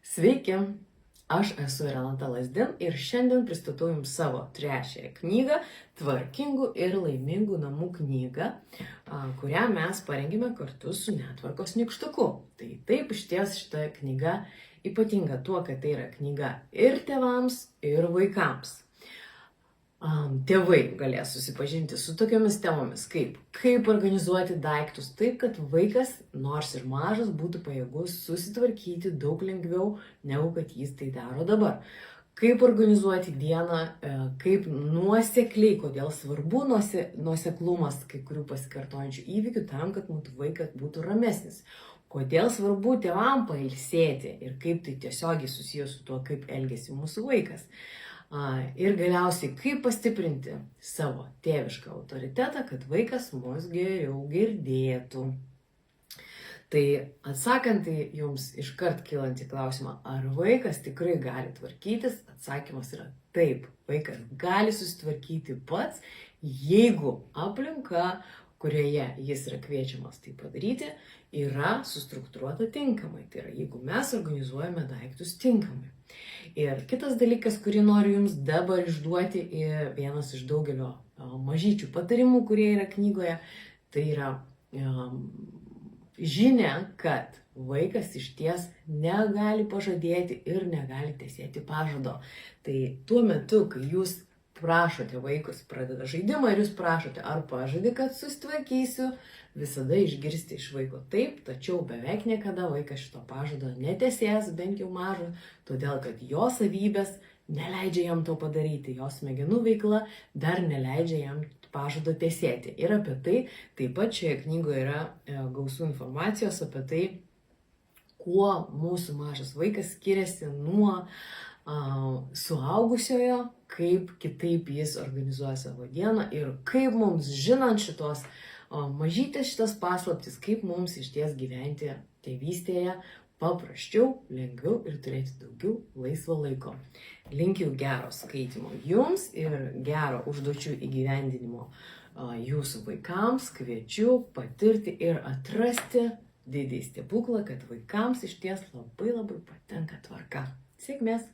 Sveiki, aš esu Renata Lazdin ir šiandien pristatau Jums savo trečiąją knygą Tvarkingų ir laimingų namų knygą, kurią mes parengėme kartu su Netvarkos nykštuku. Tai taip, išties šita knyga ypatinga tuo, kad tai yra knyga ir tėvams, ir vaikams. Tėvai galės susipažinti su tokiamis temomis, kaip organizuoti daiktus taip, kad vaikas, nors ir mažas, būtų pajėgus susitvarkyti daug lengviau, negu kad jis tai daro dabar. Kaip organizuoti dieną, kaip nuosekliai, kodėl svarbu nuoseklumas kai kurių pasikartojančių įvykių tam, kad mūsų vaikas būtų ramesnis. Kodėl svarbu tėvam pailsėti ir kaip tai tiesiogiai susijęs su tuo, kaip elgesi mūsų vaikas. Ir galiausiai, kaip pastiprinti savo tėvišką autoritetą, kad vaikas mus geriau girdėtų. Tai atsakant į jums iškart kylantį klausimą, ar vaikas tikrai gali tvarkytis, atsakymas yra taip. Vaikas gali susitvarkyti pats, jeigu aplinka, kurioje jis yra kviečiamas tai padaryti, yra sustruktūruota tinkamai. Tai yra, jeigu mes organizuojame daiktus tinkamai. Ir kitas dalykas, kurį noriu jums dabar išduoti, vienas iš daugelio mažyčių patarimų, kurie yra knygoje, tai yra žinia, kad vaikas išties negali pažadėti ir negali tesėti pažado. Tai tuo metu, kai jūs prašote vaikus, pradeda žaidimą ir jūs prašote, ar pažadi, kad susitvarkysiu, visada išgirsti iš vaiko taip, tačiau beveik niekada vaikas šito pažado netesės, bent jau mažo, todėl kad jo savybės neleidžia jam to padaryti, jo smegenų veikla dar neleidžia jam pažado tesėti. Ir apie tai taip pat šioje knygoje yra gausų informacijos apie tai, kuo mūsų mažas vaikas skiriasi nuo suaugusiojo, kaip kitaip jis organizuoja savo dieną ir kaip mums, žinant šitos mažytės šitas paslaptis, kaip mums išties gyventi tėvystėje paprasčiau, lengviau ir turėti daugiau laisvo laiko. Linkiu gero skaitymo jums ir gero užduočių įgyvendinimo jūsų vaikams. Kviečiu patirti ir atrasti didįjį stebuklą, kad vaikams išties labai patinka tvarka. Sėkmės!